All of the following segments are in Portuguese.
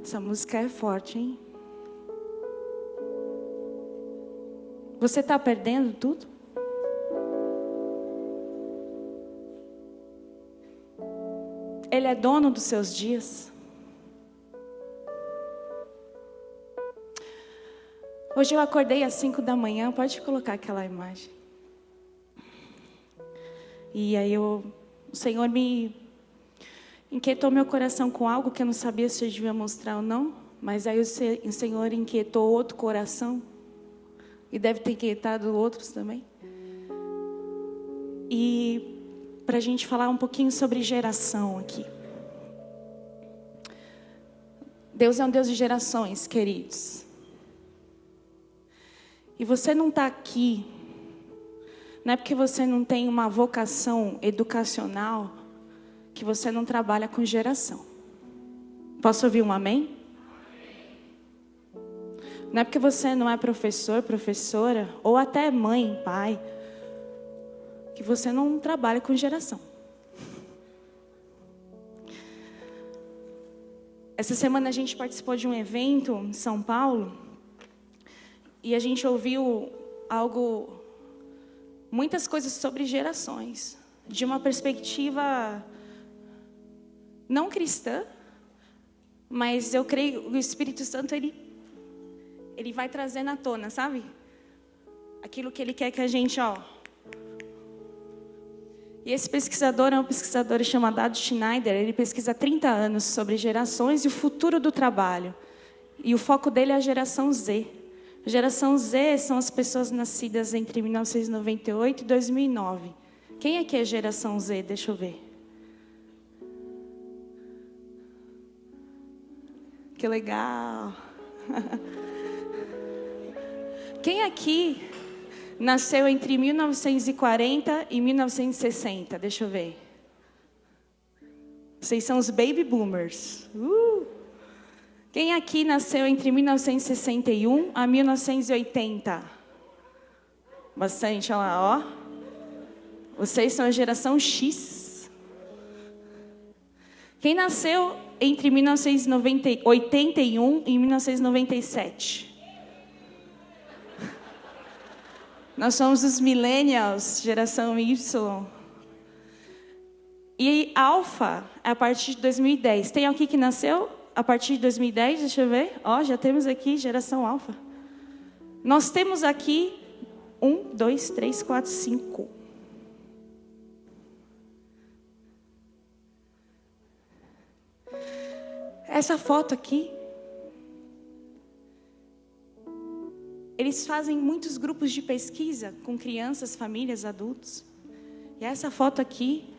Essa música é forte, hein? Você está perdendo tudo? Ele é dono dos seus dias. Hoje eu acordei às 5 da manhã, pode colocar aquela imagem. E aí o Senhor me inquietou meu coração com algo que eu não sabia se eu devia mostrar ou não. Mas aí o Senhor inquietou outro coração. E deve ter inquietado outros também. E para a gente falar um pouquinho sobre geração aqui. Deus é um Deus de gerações, queridos. E você não está aqui, não é porque você não tem uma vocação educacional, que você não trabalha com geração. Posso ouvir um amém? Não é porque você não é professor, professora, ou até mãe, pai, que você não trabalha com geração. Essa semana a gente participou de um evento em São Paulo, e a gente ouviu muitas coisas sobre gerações, de uma perspectiva não cristã, mas eu creio que o Espírito Santo, ele vai trazendo à tona, sabe? Aquilo que ele quer que a gente, E esse pesquisador é um pesquisador chamado Dado Schneider. Ele pesquisa há 30 anos sobre gerações e o futuro do trabalho. E o foco dele é a geração Z. A geração Z são as pessoas nascidas entre 1998 e 2009. Quem aqui é geração Z? Deixa eu ver. Que legal. Quem aqui nasceu entre 1940 e 1960? Deixa eu ver. Vocês são os baby boomers. Quem aqui nasceu entre 1961 a 1980? Bastante, olha lá, ó. Vocês são a geração X. Quem nasceu entre 1981 e 1997? Nós somos os millennials, geração Y. E Alpha é a partir de 2010. Tem alguém que nasceu a partir de 2010? Deixa eu ver. Já temos aqui geração Alpha. Nós temos aqui 1, 2, 3, 4, 5. Essa foto aqui, eles fazem muitos grupos de pesquisa com crianças, famílias, adultos. E essa foto aqui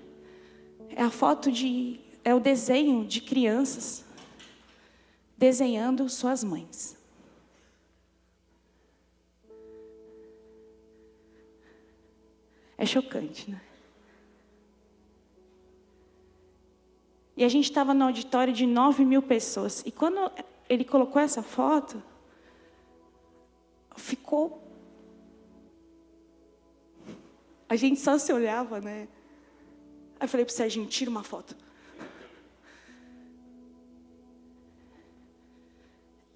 é o desenho de crianças desenhando suas mães. É chocante, né? E a gente estava no auditório de 9.000 pessoas. E quando ele colocou essa foto, ficou... A gente só se olhava, né? Aí eu falei para o Serginho, tira uma foto.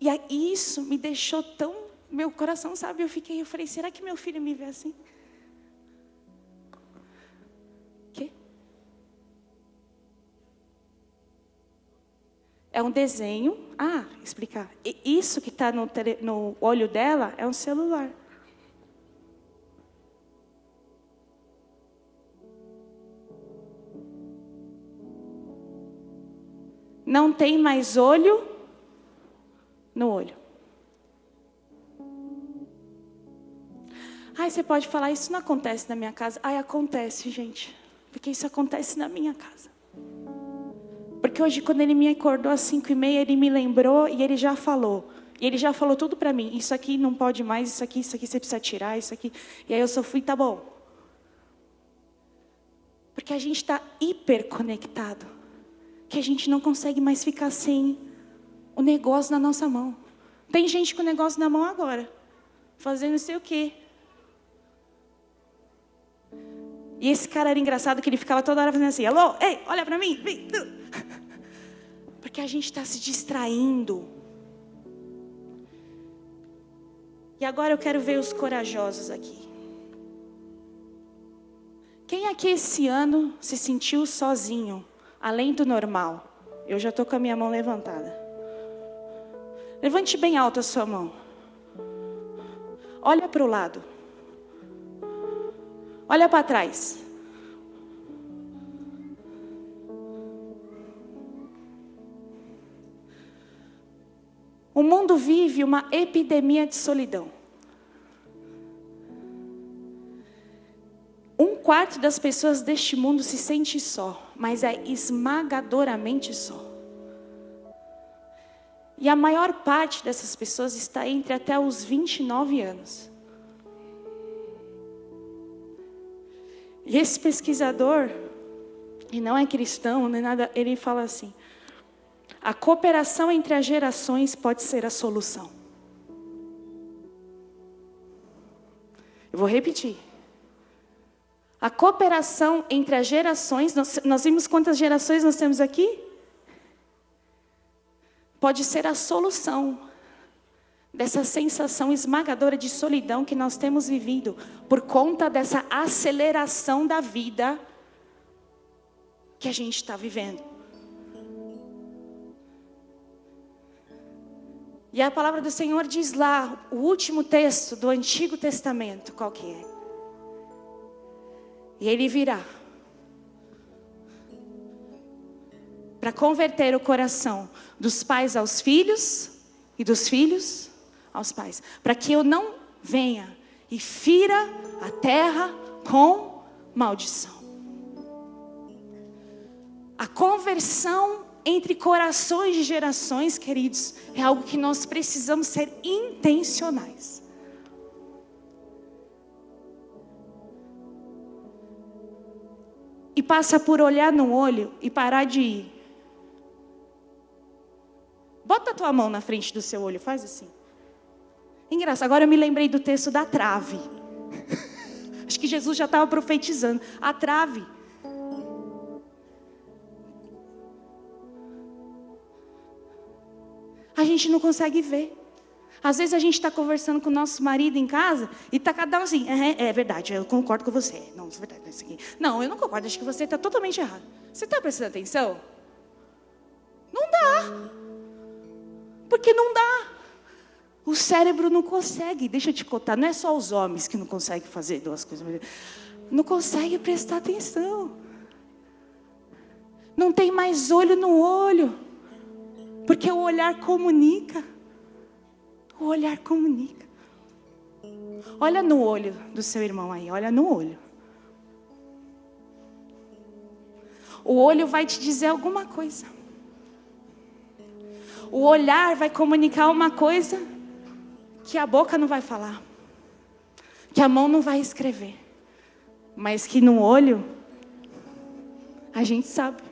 E aí, isso me deixou tão... Meu coração, sabe? Eu falei, será que meu filho me vê assim? Quê? É um desenho. Explicar. E isso que está no olho dela é um celular. Não tem mais olho no olho. Você pode falar, isso não acontece na minha casa. Acontece, gente. Porque isso acontece na minha casa. Porque hoje, quando ele me acordou às 5h30, ele me lembrou e ele já falou. E ele já falou tudo para mim. Isso aqui não pode mais, isso aqui você precisa tirar, isso aqui. E aí eu só fui, tá bom. Porque a gente está hiperconectado. Que a gente não consegue mais ficar sem o negócio na nossa mão. Tem gente com o negócio na mão agora. Fazendo não sei o quê. E esse cara era engraçado que ele ficava toda hora fazendo assim. Alô, ei, olha para mim. Vem. Porque a gente está se distraindo. E agora eu quero ver os corajosos aqui. Quem aqui esse ano se sentiu sozinho, além do normal? Eu já estou com a minha mão levantada. Levante bem alto a sua mão. Olha para o lado. Olha para trás. O mundo vive uma epidemia de solidão. 1/4 das pessoas deste mundo se sente só, mas é esmagadoramente só. E a maior parte dessas pessoas está entre até os 29 anos. E esse pesquisador, e não é cristão, nem nada, ele fala assim: a cooperação entre as gerações pode ser a solução. Eu vou repetir. A cooperação entre as gerações, nós vimos quantas gerações nós temos aqui? Pode ser a solução dessa sensação esmagadora de solidão que nós temos vivido por conta dessa aceleração da vida que a gente está vivendo. E a palavra do Senhor diz lá, o último texto do Antigo Testamento, qual que é? E ele virá para converter o coração dos pais aos filhos e dos filhos aos pais, para que eu não venha e fira a terra com maldição. A conversão entre corações de gerações, queridos, é algo que nós precisamos ser intencionais. E passa por olhar no olho e parar de ir. Bota a tua mão na frente do seu olho, faz assim. Engraçado, agora eu me lembrei do texto da trave. Acho que Jesus já estava profetizando. A trave. A gente não consegue ver. Às vezes a gente está conversando com o nosso marido em casa e está cada um assim, é verdade, eu concordo com você. Não, é verdade, isso aqui. Não, eu não concordo, acho que você está totalmente errado. Você está prestando atenção? Não dá. Porque não dá. O cérebro não consegue, deixa eu te contar, não é só os homens que não conseguem fazer duas coisas. Não consegue prestar atenção. Não tem mais olho no olho. Porque o olhar comunica. O olhar comunica. Olha no olho do seu irmão aí, olha no olho. O olho vai te dizer alguma coisa. O olhar vai comunicar uma coisa que a boca não vai falar. Que a mão não vai escrever. Mas que no olho, a gente sabe.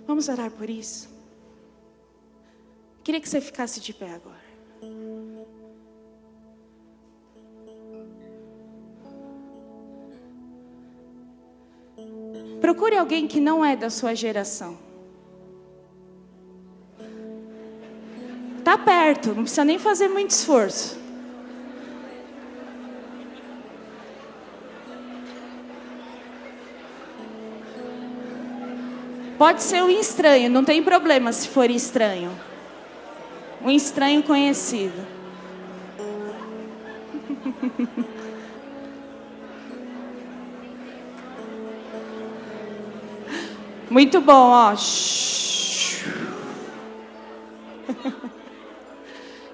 Vamos orar por isso? Queria que você ficasse de pé agora. Procure alguém que não é da sua geração. Tá perto, não precisa nem fazer muito esforço. Pode ser um estranho, não tem problema se for estranho. Um estranho conhecido. Muito bom, ó.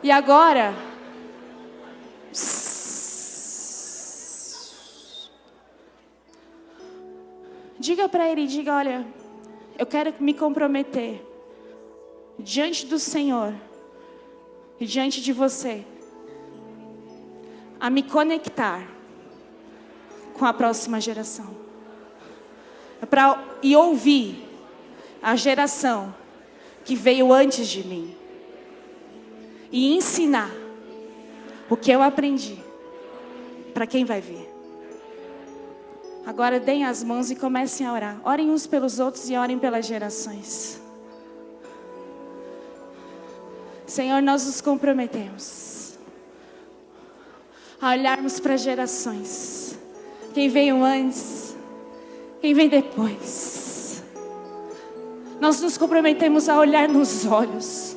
E agora, diga para ele, diga, olha, eu quero me comprometer diante do Senhor e diante de você a me conectar com a próxima geração e ouvir a geração que veio antes de mim e ensinar o que eu aprendi para quem vai vir. Agora deem as mãos e comecem a orar. Orem uns pelos outros e orem pelas gerações. Senhor, nós nos comprometemos a olharmos para as gerações. Quem veio antes, quem vem depois. Nós nos comprometemos a olhar nos olhos.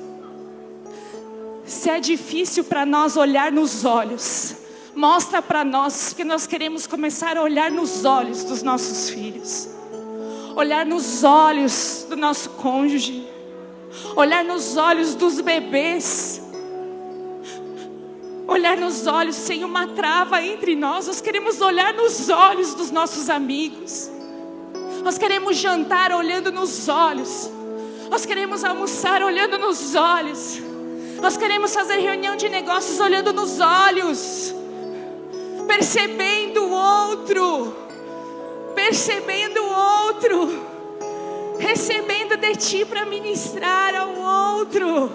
Se é difícil para nós olhar nos olhos, mostra para nós, que nós queremos começar a olhar nos olhos dos nossos filhos. Olhar nos olhos do nosso cônjuge. Olhar nos olhos dos bebês. Olhar nos olhos sem uma trava entre nós. Nós queremos olhar nos olhos dos nossos amigos. Nós queremos jantar olhando nos olhos. Nós queremos almoçar olhando nos olhos. Nós queremos fazer reunião de negócios olhando nos olhos. Percebendo o outro. Percebendo o outro. Recebendo de Ti para ministrar ao outro.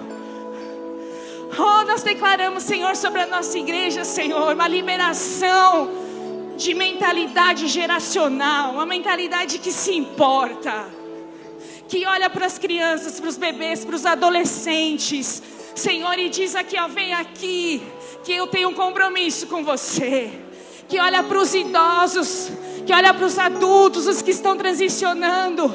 Oh, nós declaramos, Senhor, sobre a nossa igreja, Senhor, uma liberação de mentalidade geracional. Uma mentalidade que se importa. Que olha para as crianças, para os bebês, para os adolescentes, Senhor, e diz aqui, ó, vem aqui, que eu tenho um compromisso com você. Que olha para os idosos, que olha para os adultos, os que estão transicionando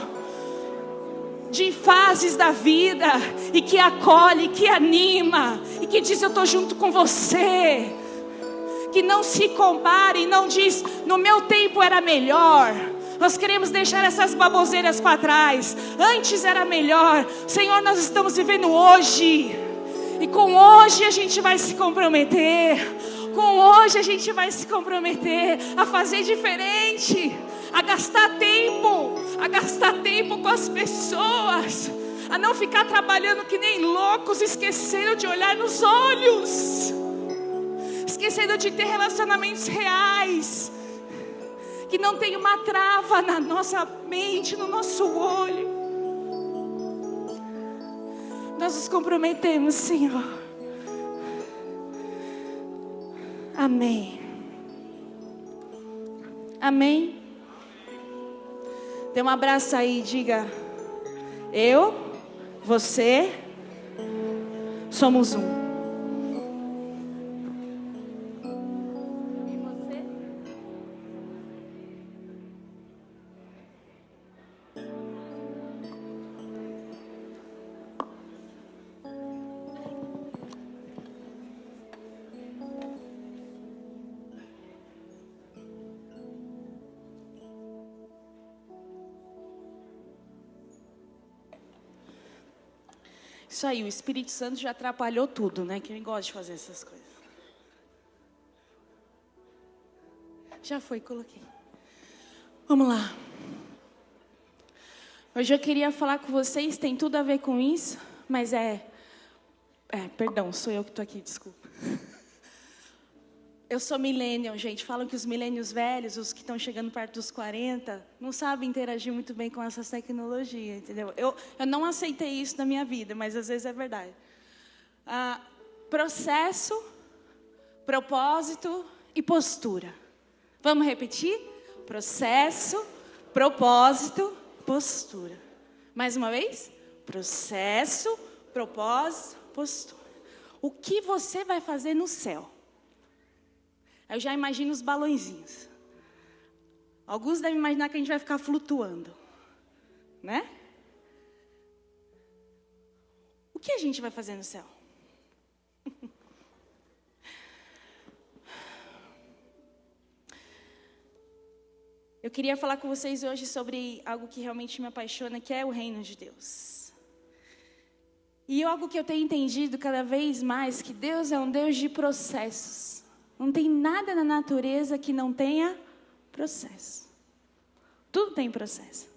de fases da vida, e que acolhe, que anima, e que diz, eu estou junto com você. Que não se compare, não diz, no meu tempo era melhor. Nós queremos deixar essas baboseiras para trás. Antes era melhor. Senhor, nós estamos vivendo hoje. E com hoje a gente vai se comprometer. Com hoje a gente vai se comprometer a fazer diferente. A gastar tempo. A gastar tempo com as pessoas. A não ficar trabalhando que nem loucos, esquecendo de olhar nos olhos. Esquecendo de ter relacionamentos reais. Que não tem uma trava na nossa mente, no nosso olho. Nós nos comprometemos, Senhor. Amém. Amém. Dê um abraço aí e diga: eu, você, somos um. Isso aí, o Espírito Santo já atrapalhou tudo, né? Quem gosta de fazer essas coisas. Já foi, coloquei. Vamos lá. Hoje eu queria falar com vocês, tem tudo a ver com isso, mas perdão, sou eu que estou aqui, desculpa. Eu sou millennial, gente. Falam que os millennials velhos, os que estão chegando perto dos 40, não sabem interagir muito bem com essas tecnologias, entendeu? Eu não aceitei isso na minha vida, mas às vezes é verdade. Processo, propósito e postura. Vamos repetir? Processo, propósito, postura. Mais uma vez? Processo, propósito, postura. O que você vai fazer no céu? Eu já imagino os balõezinhos. Alguns devem imaginar que a gente vai ficar flutuando, né? O que a gente vai fazer no céu? Eu queria falar com vocês hoje sobre algo que realmente me apaixona, que é o reino de Deus. E algo que eu tenho entendido cada vez mais, que Deus é um Deus de processos. Não tem nada na natureza que não tenha processo. Tudo tem processo.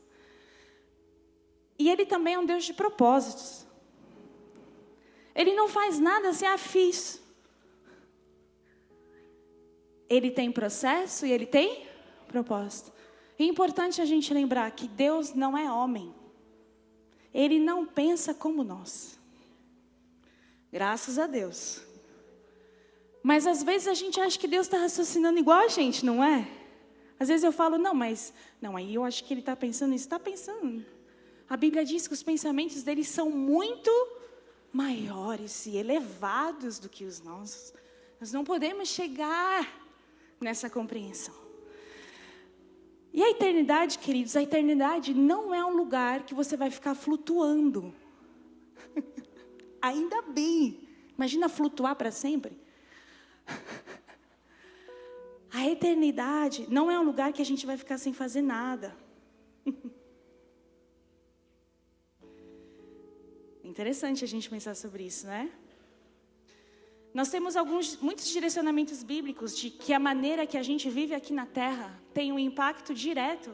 E Ele também é um Deus de propósitos. Ele não faz nada sem fiz. Ele tem processo e Ele tem propósito. É importante a gente lembrar que Deus não é homem. Ele não pensa como nós. Graças a Deus. Mas às vezes a gente acha que Deus está raciocinando igual a gente, não é? Às vezes eu falo, não, aí eu acho que ele está pensando isso. Está pensando. A Bíblia diz que os pensamentos dele são muito maiores e elevados do que os nossos. Nós não podemos chegar nessa compreensão. E a eternidade, queridos, a eternidade não é um lugar que você vai ficar flutuando. Ainda bem. Imagina flutuar para sempre. A eternidade não é um lugar que a gente vai ficar sem fazer nada. Interessante a gente pensar sobre isso, né? Nós temos muitos direcionamentos bíblicos de que a maneira que a gente vive aqui na Terra tem um impacto direto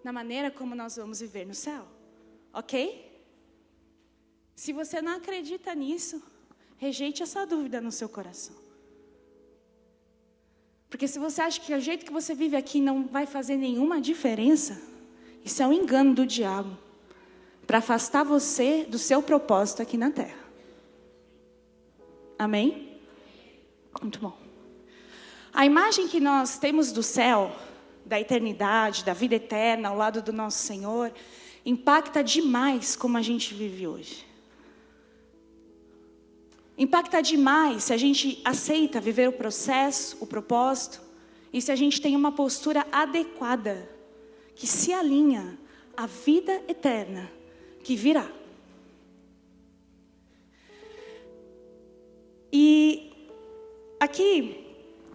na maneira como nós vamos viver no céu. Ok? Se você não acredita nisso, rejeite essa dúvida no seu coração. Porque se você acha que o jeito que você vive aqui não vai fazer nenhuma diferença, isso é um engano do diabo para afastar você do seu propósito aqui na Terra. Amém? Muito bom. A imagem que nós temos do céu, da eternidade, da vida eterna ao lado do nosso Senhor, impacta demais como a gente vive hoje. Impacta demais se a gente aceita viver o processo, o propósito, e se a gente tem uma postura adequada, que se alinha à vida eterna que virá. E aqui,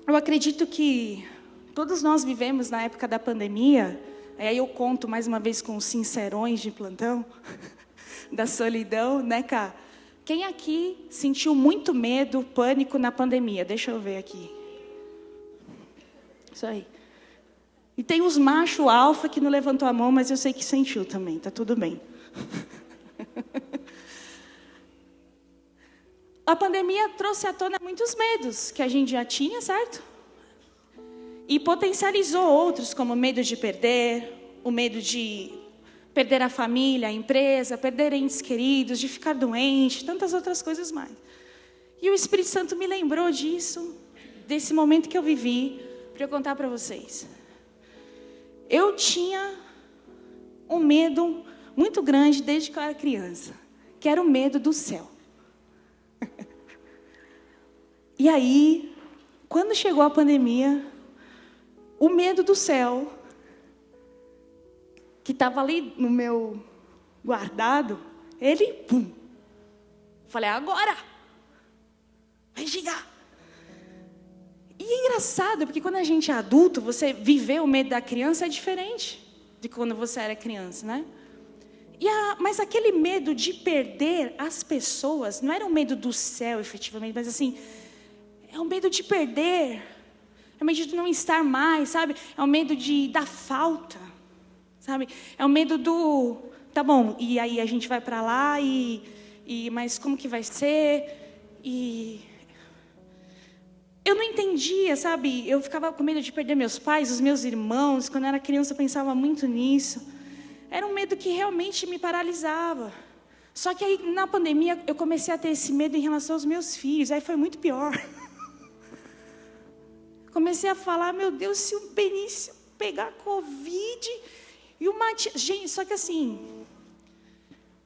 eu acredito que todos nós vivemos na época da pandemia, aí eu conto mais uma vez com os sincerões de plantão, da solidão, né, Cá? Quem aqui sentiu muito medo, pânico na pandemia? Deixa eu ver aqui. Isso aí. E tem os machos alfa que não levantou a mão, mas eu sei que sentiu também, tá tudo bem. A pandemia trouxe à tona muitos medos que a gente já tinha, certo? E potencializou outros, como o medo de perder, o medo de perder a família, a empresa, perder entes queridos, de ficar doente, tantas outras coisas mais. E o Espírito Santo me lembrou disso, desse momento que eu vivi, para eu contar para vocês. Eu tinha um medo muito grande desde que eu era criança, que era o medo do céu. E aí, quando chegou a pandemia, o medo do céu, que estava ali no meu guardado, ele, pum. Falei, agora! Vai chegar! E é engraçado, porque quando a gente é adulto, você viver o medo da criança é diferente de quando você era criança, né? Mas aquele medo de perder as pessoas, não era um medo do céu, efetivamente, mas assim, é um medo de perder, é um medo de não estar mais, sabe? É um medo da falta. Sabe? É o medo do, tá bom, e aí a gente vai para lá, mas como que vai ser? E eu não entendia, sabe? Eu ficava com medo de perder meus pais, os meus irmãos. Quando eu era criança eu pensava muito nisso. Era um medo que realmente me paralisava. Só que aí na pandemia eu comecei a ter esse medo em relação aos meus filhos. Aí foi muito pior. Comecei a falar, meu Deus, se o Benício pegar Covid... E o Matias, gente, só que assim,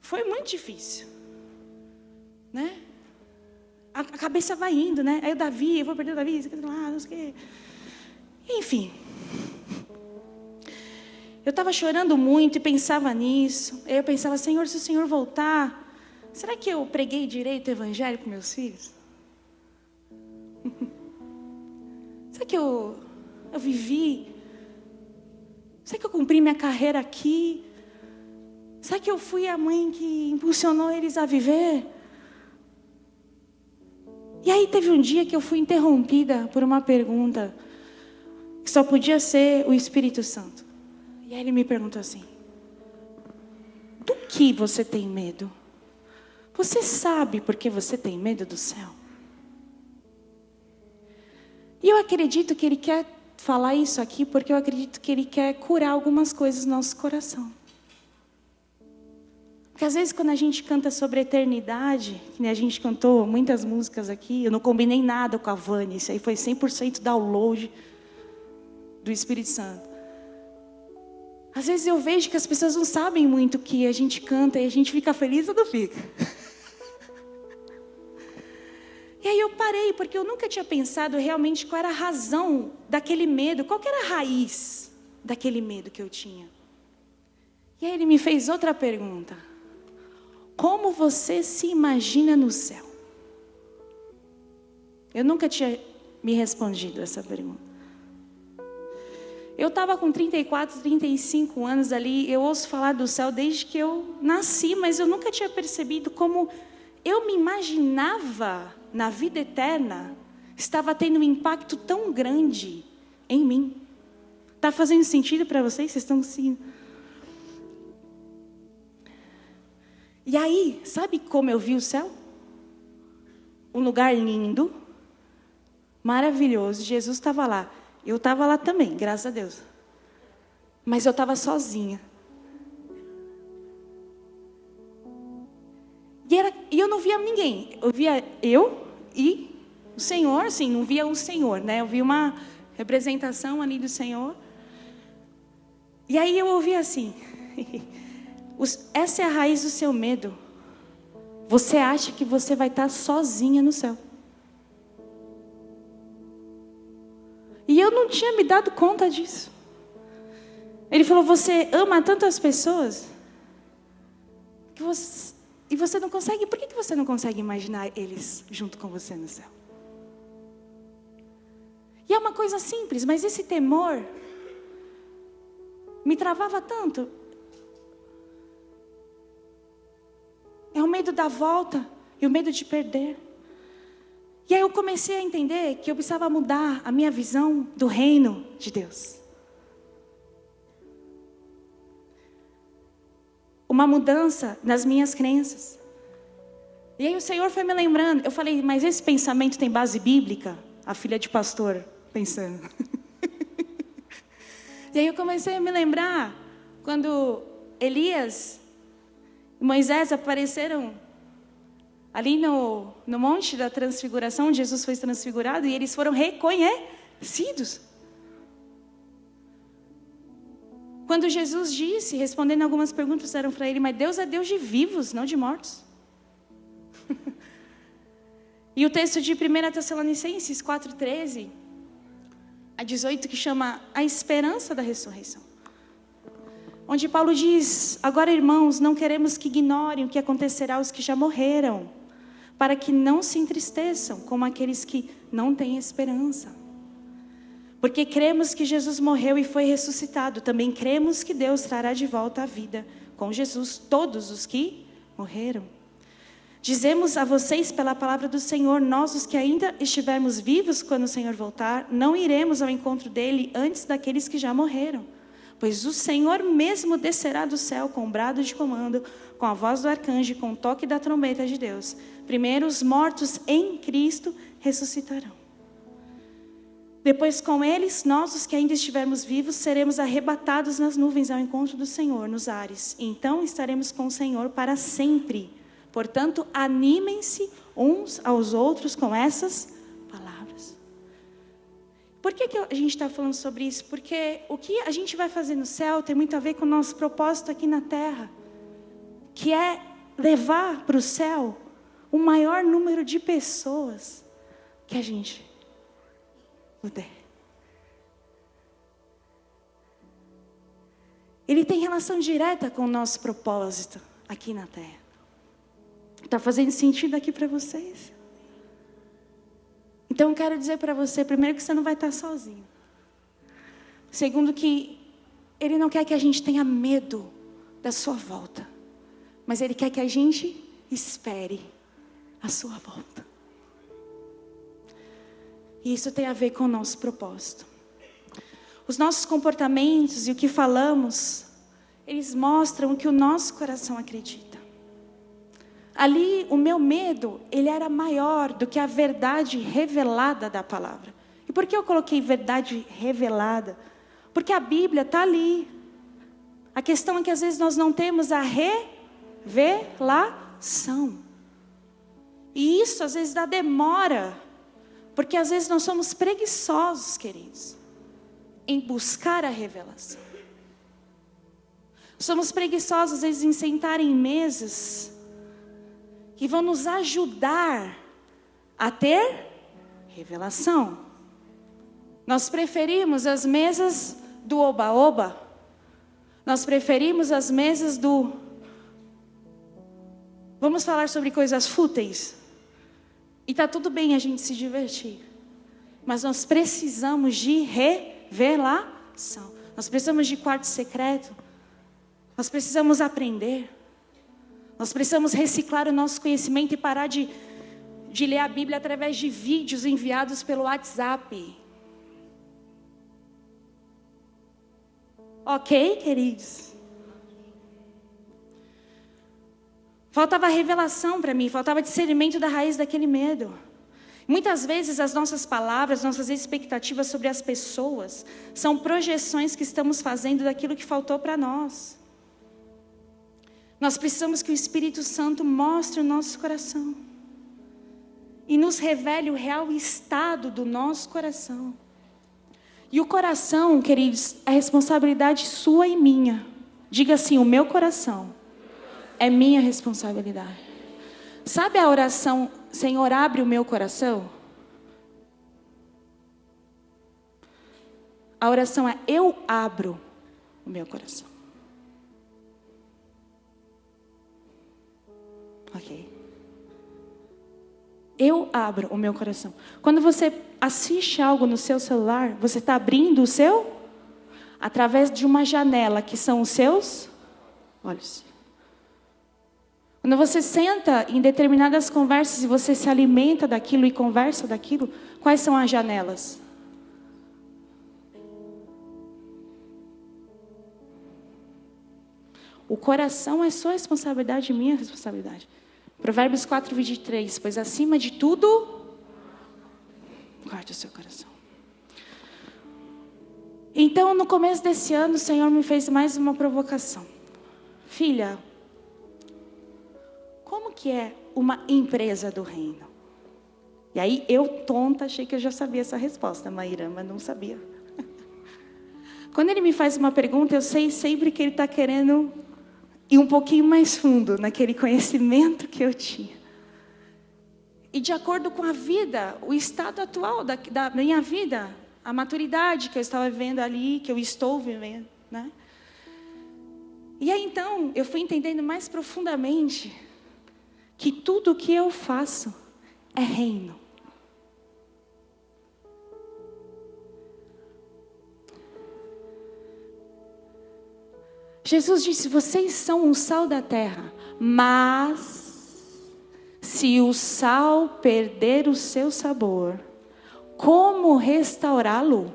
foi muito difícil, né? A cabeça vai indo, né? Aí o Davi, eu vou perder o Davi, não sei o quê. Enfim. Eu estava chorando muito e pensava nisso. Aí eu pensava, Senhor, se o Senhor voltar, será que eu preguei direito o evangelho para meus filhos? Será que eu vivi? Será que eu cumpri minha carreira aqui? Será que eu fui a mãe que impulsionou eles a viver? E aí teve um dia que eu fui interrompida por uma pergunta que só podia ser o Espírito Santo. E aí ele me perguntou assim: do que você tem medo? Você sabe por que você tem medo do céu? E eu acredito que ele quer falar isso aqui porque eu acredito que ele quer curar algumas coisas no nosso coração. Porque às vezes quando a gente canta sobre a eternidade, que a gente cantou muitas músicas aqui, eu não combinei nada com a Vânia, isso aí foi 100% download do Espírito Santo. Às vezes eu vejo que as pessoas não sabem muito o que a gente canta e a gente fica feliz ou não fica? E aí eu parei, porque eu nunca tinha pensado realmente qual era a razão daquele medo, qual que era a raiz daquele medo que eu tinha. E aí ele me fez outra pergunta. Como você se imagina no céu? Eu nunca tinha me respondido essa pergunta. Eu estava com 34, 35 anos ali, eu ouço falar do céu desde que eu nasci, mas eu nunca tinha percebido como eu me imaginava na vida eterna, estava tendo um impacto tão grande em mim. Está fazendo sentido para vocês? Vocês estão conseguindo? E aí, sabe como eu vi o céu? Um lugar lindo, maravilhoso. Jesus estava lá. Eu estava lá também, graças a Deus. Mas eu estava sozinha. E eu não via ninguém. Eu via eu e o Senhor, assim, não via o Senhor, né? Eu vi uma representação ali do Senhor. E aí eu ouvi assim... Essa é a raiz do seu medo. Você acha que você vai estar sozinha no céu. E eu não tinha me dado conta disso. Ele falou, você ama tantas pessoas que e você não consegue, por que você não consegue imaginar eles junto com você no céu? E é uma coisa simples, mas esse temor me travava tanto. É o medo da volta e o medo de perder. E aí eu comecei a entender que eu precisava mudar a minha visão do reino de Deus. Uma mudança nas minhas crenças. E aí o Senhor foi me lembrando. Eu falei, mas esse pensamento tem base bíblica? A filha de pastor pensando. E aí eu comecei a me lembrar quando Elias e Moisés apareceram ali no Monte da Transfiguração, onde Jesus foi transfigurado, e eles foram reconhecidos. Quando Jesus disse, respondendo algumas perguntas, fizeram para ele, mas Deus é Deus de vivos, não de mortos. E o texto de 1 Tessalonicenses 4:13 a 18, que chama a esperança da ressurreição. Onde Paulo diz, agora irmãos, não queremos que ignorem o que acontecerá aos que já morreram, para que não se entristeçam como aqueles que não têm esperança. Porque cremos que Jesus morreu e foi ressuscitado, também cremos que Deus trará de volta à vida com Jesus todos os que morreram. Dizemos a vocês pela palavra do Senhor, nós os que ainda estivermos vivos quando o Senhor voltar, não iremos ao encontro dele antes daqueles que já morreram. Pois o Senhor mesmo descerá do céu com um brado de comando, com a voz do arcanjo e com o toque da trombeta de Deus. Primeiro os mortos em Cristo ressuscitarão. Depois com eles, nós os que ainda estivermos vivos, seremos arrebatados nas nuvens ao encontro do Senhor, nos ares. E então estaremos com o Senhor para sempre. Portanto, animem-se uns aos outros com essas palavras. Por que a gente está falando sobre isso? Porque o que a gente vai fazer no céu tem muito a ver com o nosso propósito aqui na terra, que é levar para o céu o maior número de pessoas que a gente puder. Ele tem relação direta com o nosso propósito aqui na terra. Está fazendo sentido aqui para vocês? Então eu quero dizer para você, primeiro, que você não vai estar sozinho. Segundo, que Ele não quer que a gente tenha medo da sua volta, mas Ele quer que a gente espere a sua volta. E isso tem a ver com o nosso propósito. Os nossos comportamentos e o que falamos, eles mostram o que o nosso coração acredita. Ali, o meu medo, ele era maior do que a verdade revelada da palavra. E por que eu coloquei verdade revelada? Porque a Bíblia está ali. A questão é que às vezes nós não temos a revelação. E isso às vezes dá demora, porque às vezes nós somos preguiçosos, queridos, em buscar a revelação. Somos preguiçosos às vezes em sentar em mesas que vão nos ajudar a ter revelação. Nós preferimos as mesas do oba-oba. Nós preferimos as mesas do... Vamos falar sobre coisas fúteis. E está tudo bem a gente se divertir. Mas nós precisamos de revelação. Nós precisamos de quarto secreto. Nós precisamos aprender. Nós precisamos reciclar o nosso conhecimento e parar de ler a Bíblia através de vídeos enviados pelo WhatsApp. Ok, queridos? Faltava revelação para mim, faltava discernimento da raiz daquele medo. Muitas vezes as nossas palavras, nossas expectativas sobre as pessoas são projeções que estamos fazendo daquilo que faltou para nós. Nós precisamos que o Espírito Santo mostre o nosso coração e nos revele o real estado do nosso coração. E o coração, queridos, é responsabilidade sua e minha. Diga assim: o meu coração é minha responsabilidade. Sabe a oração, Senhor, abre o meu coração? A oração é: eu abro o meu coração. Ok. Eu abro o meu coração. Quando você assiste algo no seu celular, você está abrindo o seu? Através de uma janela, que são os seus olhos. Quando você senta em determinadas conversas e você se alimenta daquilo e conversa daquilo, quais são as janelas? O coração é sua responsabilidade e minha responsabilidade. Provérbios 4:23, pois acima de tudo, guarde o seu coração. Então, no começo desse ano, o Senhor me fez mais uma provocação. Filha, como que é uma empresa do reino? E aí, eu tonta, achei que eu já sabia essa resposta, Maíra, mas não sabia. Quando ele me faz uma pergunta, eu sei sempre que ele está querendo ir um pouquinho mais fundo naquele conhecimento que eu tinha. E de acordo com a vida, o estado atual da minha vida, a maturidade que eu estava vivendo ali, que eu estou vivendo, né? E aí então, eu fui entendendo mais profundamente que tudo o que eu faço é reino. Jesus disse: vocês são o sal da terra, mas se o sal perder o seu sabor, como restaurá-lo?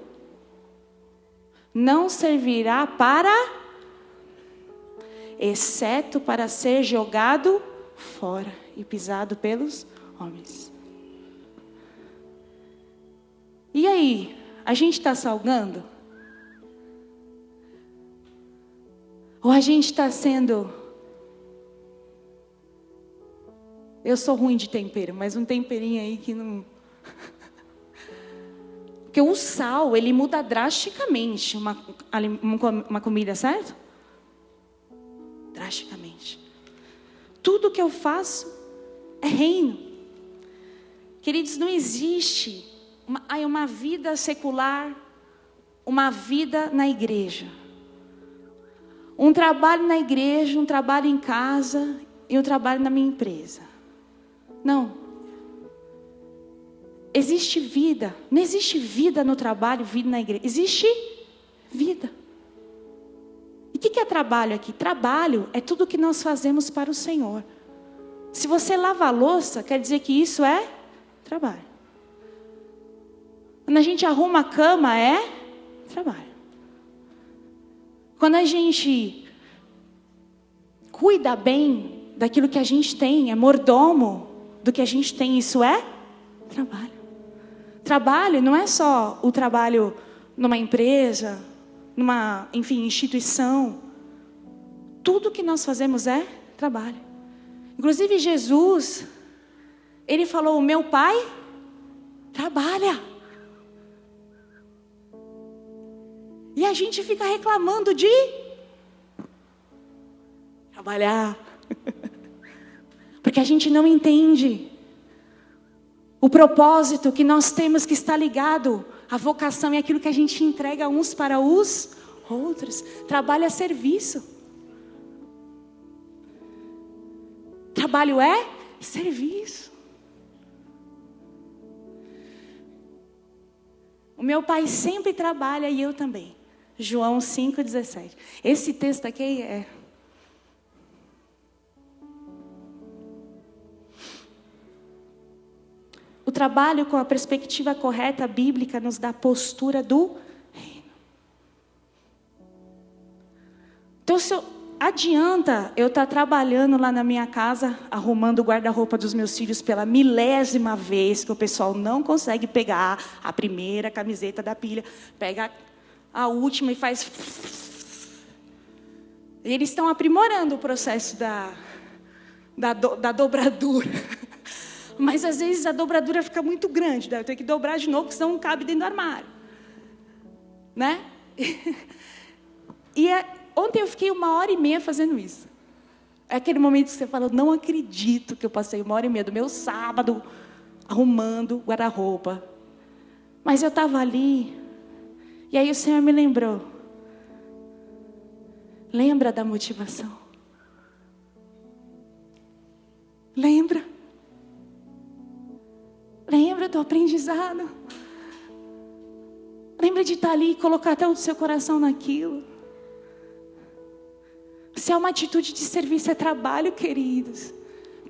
Não servirá para, exceto para ser jogado fora e pisado pelos homens. E aí, a gente está salgando? Ou a gente está sendo... Eu sou ruim de tempero, mas um temperinho aí que não... Porque o sal, ele muda drasticamente uma comida, certo? Drasticamente. Tudo que eu faço é reino. Queridos, não existe uma vida secular, uma vida na igreja. Um trabalho na igreja, um trabalho em casa e um trabalho na minha empresa. Não. Existe vida. Não existe vida no trabalho, vida na igreja. Existe vida. E o que é trabalho aqui? Trabalho é tudo que nós fazemos para o Senhor. Se você lava a louça, quer dizer que isso é trabalho. Quando a gente arruma a cama, é trabalho. Quando a gente cuida bem daquilo que a gente tem, é mordomo do que a gente tem, isso é trabalho. Trabalho não é só o trabalho numa empresa, numa, enfim, instituição. Tudo que nós fazemos é trabalho. Inclusive Jesus, ele falou, o meu pai trabalha. E a gente fica reclamando de trabalhar. Porque a gente não entende o propósito que nós temos que estar ligado. A vocação é aquilo que a gente entrega uns para os outros. Trabalho é serviço. Trabalho é serviço. O meu pai sempre trabalha e eu também. João 5,17. Esse texto aqui é... O trabalho com a perspectiva correta bíblica nos dá a postura do reino. Então, adianta eu estar trabalhando lá na minha casa, arrumando o guarda-roupa dos meus filhos pela 1000ª vez, que o pessoal não consegue pegar a primeira camiseta da pilha, pega a última e faz... Eles estão aprimorando o processo da dobradura. Mas às vezes a dobradura fica muito grande, eu tenho que dobrar de novo, porque senão não cabe dentro do armário. Né? Ontem eu fiquei 1h30 fazendo isso. É aquele momento que você fala, não acredito que eu passei 1h30 do meu sábado arrumando guarda-roupa. Mas eu estava ali, e aí o Senhor me lembrou. Lembra da motivação? Lembra do aprendizado. Lembra de estar ali e colocar até o seu coração naquilo. Se é uma atitude de serviço, é trabalho, queridos.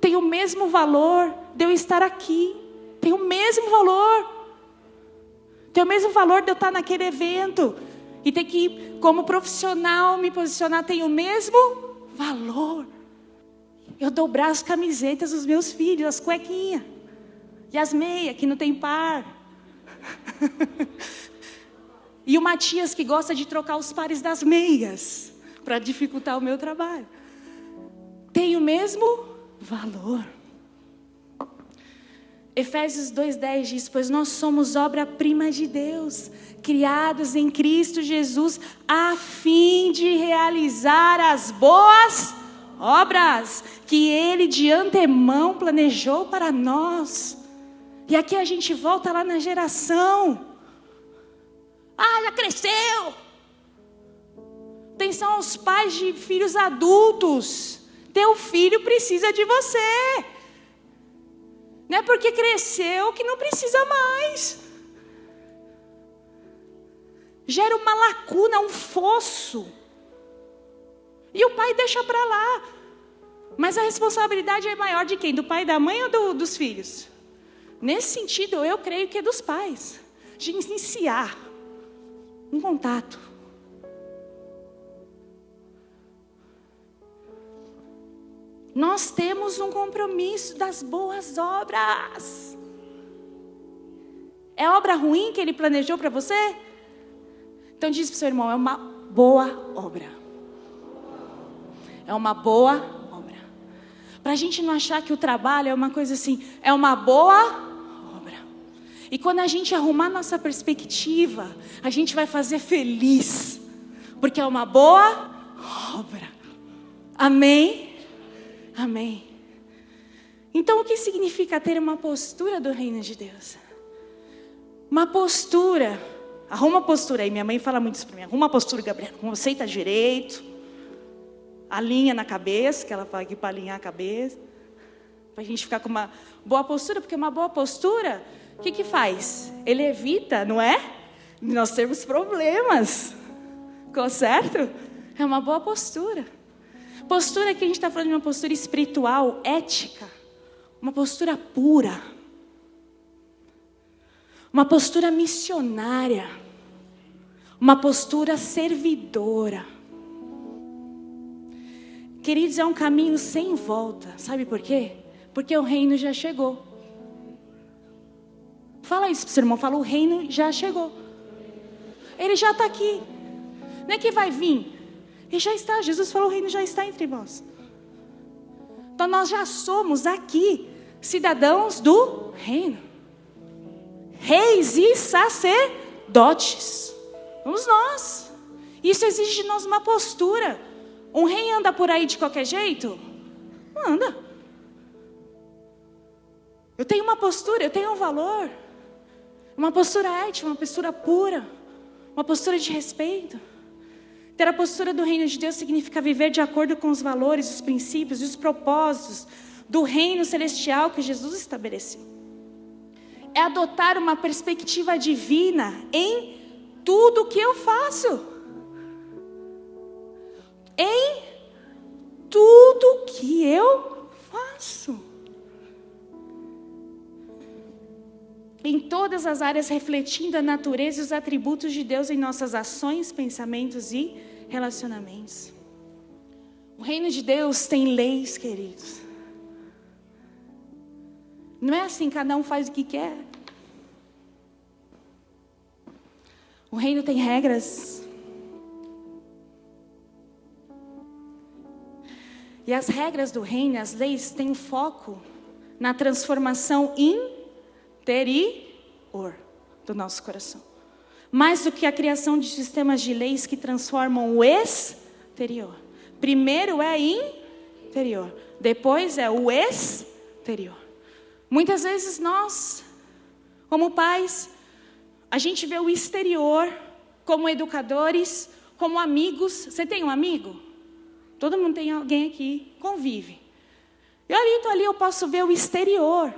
Tem o mesmo valor de eu estar aqui. Tem o mesmo valor. Tem o mesmo valor de eu estar naquele evento. E ter que, como profissional, me posicionar. Tem o mesmo valor. Eu dobrar as camisetas dos meus filhos, as cuequinhas. E as meias, que não tem par. E o Matias, que gosta de trocar os pares das meias, para dificultar o meu trabalho. Tem o mesmo valor. Efésios 2,10 diz, pois nós somos obra-prima de Deus, criados em Cristo Jesus, a fim de realizar as boas obras, que Ele de antemão planejou para nós. E aqui a gente volta lá na geração. Já cresceu. Atenção aos pais de filhos adultos. Teu filho precisa de você. Não é porque cresceu que não precisa mais. Gera uma lacuna, um fosso. E o pai deixa para lá. Mas a responsabilidade é maior de quem? Do pai, da mãe ou dos filhos? Nesse sentido, eu creio que é dos pais. De iniciar um contato. Nós temos um compromisso das boas obras. É obra ruim que Ele planejou para você? Então diz para o seu irmão, é uma boa obra. É uma boa obra. Para a gente não achar que o trabalho é uma coisa assim, é uma boa obra. E quando a gente arrumar nossa perspectiva, a gente vai fazer feliz. Porque é uma boa obra. Amém? Amém. Então o que significa ter uma postura do reino de Deus? Uma postura. Arruma a postura aí, minha mãe fala muito isso para mim. Arruma a postura, Gabriela. Senta direito. Alinha na cabeça, que ela fala aqui para alinhar a cabeça. Para a gente ficar com uma boa postura, porque uma boa postura, o que faz? Ele evita, não é? Nós temos problemas. Ficou certo? É uma boa postura. Postura que a gente está falando de uma postura espiritual, ética. Uma postura pura. Uma postura missionária. Uma postura servidora. Queridos, é um caminho sem volta. Sabe por quê? Porque o reino já chegou. Fala isso para o seu irmão. Fala, o reino já chegou. Ele já está aqui. Não é que vai vir. Ele já está. Jesus falou, o reino já está entre vós. Então nós já somos aqui cidadãos do reino. Reis e sacerdotes. Somos nós. Isso exige de nós uma postura. Um rei anda por aí de qualquer jeito? Não anda. Eu tenho uma postura, eu tenho um valor. Uma postura ética, uma postura pura. Uma postura de respeito. Ter a postura do reino de Deus significa viver de acordo com os valores, os princípios e os propósitos do reino celestial que Jesus estabeleceu. É adotar uma perspectiva divina em tudo que eu faço. Em tudo que eu faço. Em todas as áreas, refletindo a natureza e os atributos de Deus em nossas ações, pensamentos e relacionamentos. O reino de Deus tem leis, queridos. Não é assim, cada um faz o que quer. O reino tem regras. E as regras do reino, as leis, têm foco na transformação interior do nosso coração. Mais do que a criação de sistemas de leis que transformam o exterior. Primeiro é interior, depois é o exterior. Muitas vezes nós, como pais, a gente vê o exterior como educadores, como amigos. Você tem um amigo? Todo mundo tem alguém aqui, convive. E ali, então ali eu posso ver o exterior.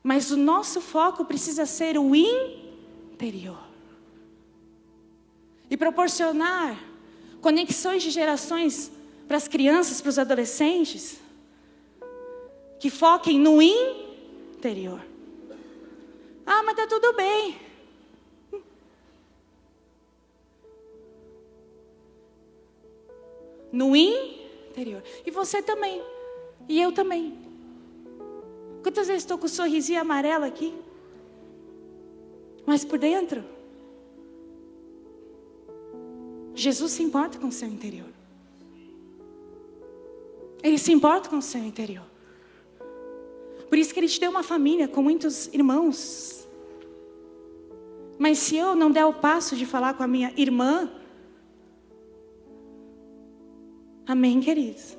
Mas o nosso foco precisa ser o interior. E proporcionar conexões de gerações para as crianças, para os adolescentes, que foquem no interior. Ah, mas está tudo bem. No interior. E você também. E eu também. Quantas vezes estou com o sorrisinho amarelo aqui? Mas por dentro, Jesus se importa com o seu interior. Ele se importa com o seu interior. Por isso que Ele te deu uma família com muitos irmãos. Mas se eu não der o passo de falar com a minha irmã, amém, queridos?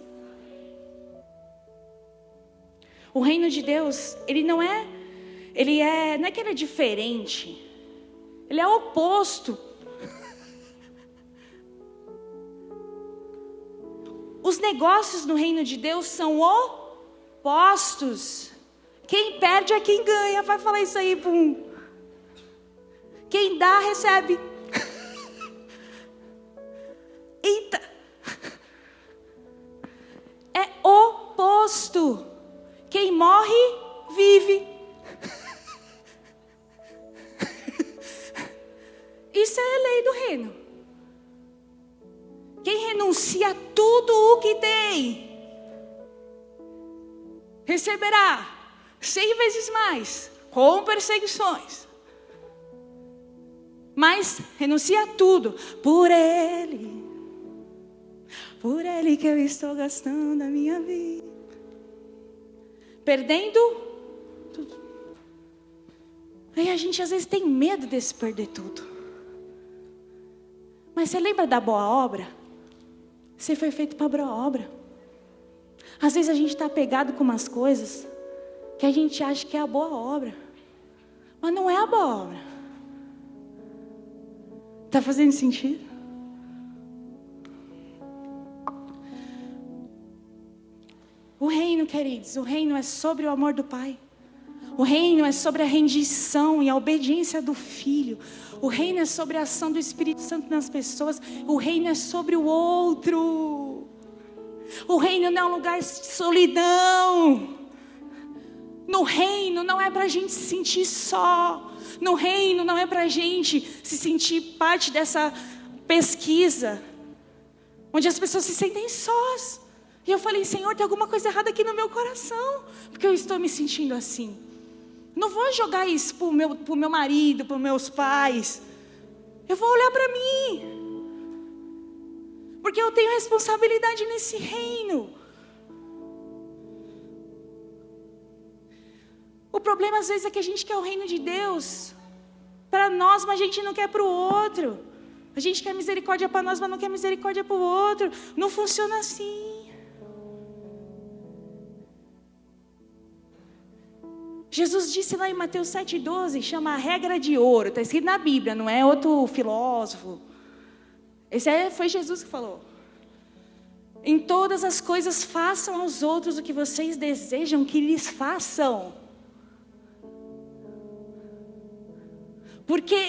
O reino de Deus, não é que ele é diferente, ele é o oposto. Os negócios no reino de Deus são opostos. Quem perde é quem ganha. Vai falar isso aí, pum. Quem dá, recebe. Eita. É oposto. Quem morre, vive. Isso é a lei do reino. Quem renuncia a tudo o que tem, receberá 100 vezes mais, com perseguições. Mas renuncia a tudo, por Ele que eu estou gastando a minha vida. Perdendo tudo. Aí a gente às vezes tem medo desse perder tudo. Mas você lembra da boa obra? Você foi feito para boa obra. Às vezes a gente está apegado com umas coisas que a gente acha que é a boa obra. Mas não é a boa obra. Está fazendo sentido? O reino, queridos, o reino é sobre o amor do Pai. O reino é sobre a rendição e a obediência do Filho. O reino é sobre a ação do Espírito Santo nas pessoas. O reino é sobre o outro. O reino não é um lugar de solidão. No reino não é para a gente se sentir só. No reino não é para a gente se sentir parte dessa pesquisa, onde as pessoas se sentem sós. E eu falei, Senhor, tem alguma coisa errada aqui no meu coração, porque eu estou me sentindo assim. Não vou jogar isso para o meu marido, para os meus pais. Eu vou olhar para mim. Porque eu tenho responsabilidade nesse reino. O problema às vezes é que a gente quer o reino de Deus para nós, mas a gente não quer para o outro. A gente quer misericórdia para nós, mas não quer misericórdia para o outro. Não funciona assim. Jesus disse lá em Mateus 7,12, chama a regra de ouro. Está escrito na Bíblia, não é outro filósofo. Foi Jesus que falou. Em todas as coisas façam aos outros o que vocês desejam que lhes façam. Porque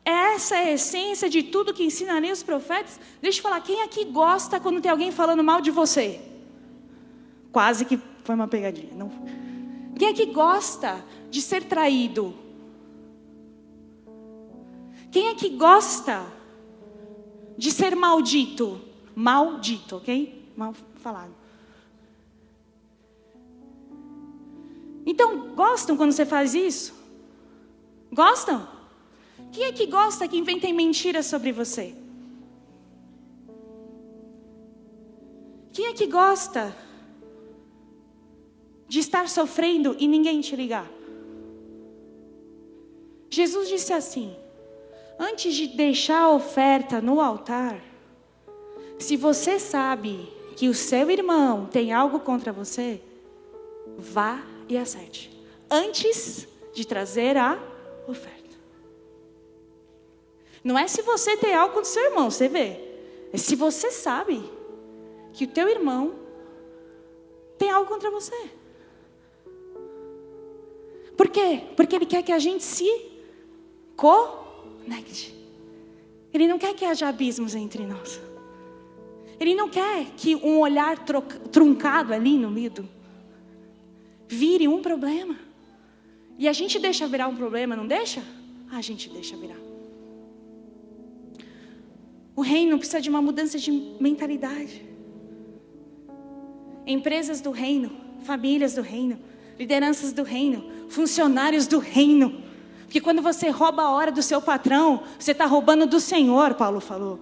essa é a essência de tudo que ensinarei os profetas. Deixa eu falar, quem aqui gosta quando tem alguém falando mal de você? Quase que foi uma pegadinha. Não. Quem aqui gosta de ser traído? Quem aqui gosta de ser maldito? Maldito, ok? Mal falado. Então, gostam quando você faz isso? Gostam? Quem é que gosta que inventem mentiras sobre você? Quem é que gosta de estar sofrendo e ninguém te ligar? Jesus disse assim: antes de deixar a oferta no altar, se você sabe que o seu irmão tem algo contra você, vá e acerte, antes de trazer a oferta. Não é se você tem algo contra o seu irmão, você vê. É se você sabe que o teu irmão tem algo contra você. Por quê? Porque ele quer que a gente se conecte. Ele não quer que haja abismos entre nós. Ele não quer que um olhar truncado ali no meio vire um problema. E a gente deixa virar um problema, não deixa? A gente deixa virar. O reino precisa de uma mudança de mentalidade. Empresas do reino, famílias do reino, lideranças do reino, funcionários do reino. Porque quando você rouba a hora do seu patrão, você está roubando do Senhor, Paulo falou.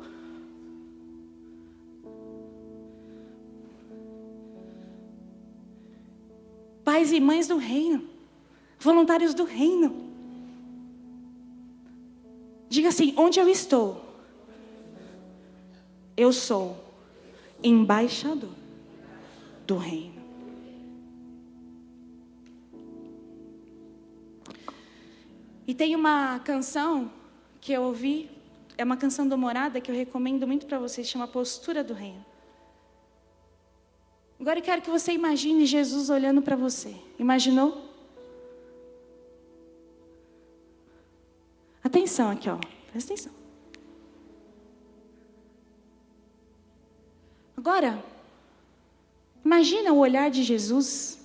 Pais e mães do reino, voluntários do reino. Diga assim: onde eu estou, eu sou embaixador do reino. E tem uma canção que eu ouvi, é uma canção do Morada que eu recomendo muito para vocês, chama Postura do Reino. Agora eu quero que você imagine Jesus olhando para você. Imaginou? Atenção aqui, ó. Presta atenção. Agora, imagina o olhar de Jesus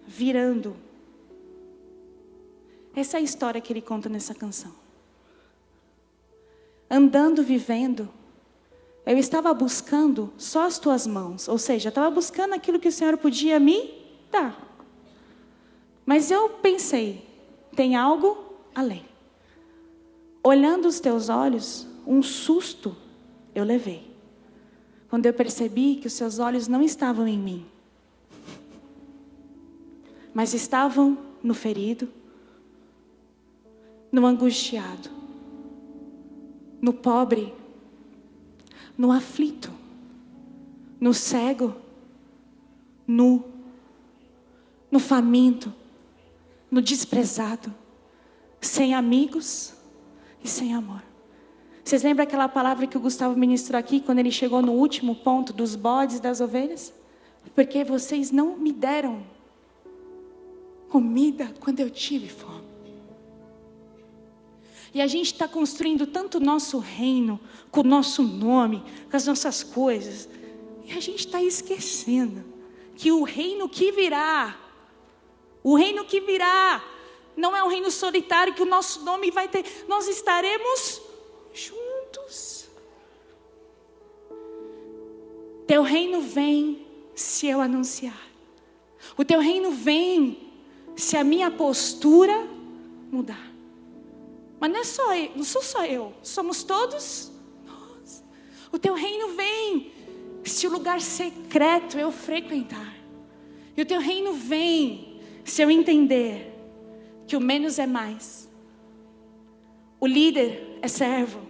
virando. Essa é a história que ele conta nessa canção. Andando, vivendo, eu estava buscando só as tuas mãos. Ou seja, eu estava buscando aquilo que o Senhor podia me dar. Mas eu pensei, tem algo além. Olhando os teus olhos, um susto eu levei. Quando eu percebi que os seus olhos não estavam em mim, mas estavam no ferido, no angustiado, no pobre, no aflito, no cego, no faminto, no desprezado, sem amigos e sem amor. Vocês lembram aquela palavra que o Gustavo ministrou aqui, quando ele chegou no último ponto dos bodes e das ovelhas? Porque vocês não me deram comida quando eu tive fome. E a gente está construindo tanto o nosso reino, com o nosso nome, com as nossas coisas. E a gente está esquecendo que o reino que virá, não é um reino solitário que o nosso nome vai ter. Nós estaremos juntos. Teu reino vem se eu anunciar. O teu reino vem se a minha postura mudar. Mas não sou só eu, somos todos nós. O teu reino vem se o lugar secreto eu frequentar. E o teu reino vem se eu entender que o menos é mais. O líder é servo.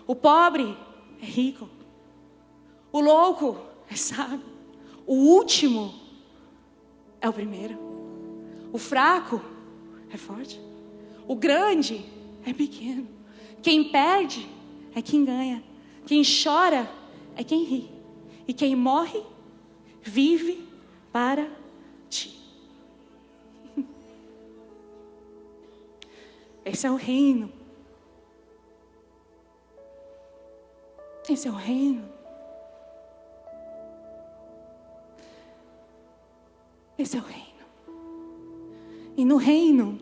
O pobre é rico. O louco é sábio. O último é o primeiro. O fraco é forte. O grande é pequeno. Quem perde é quem ganha. Quem chora é quem ri. E quem morre, vive para ti. Esse é o reino. Esse é o reino. Esse é o reino. E no reino,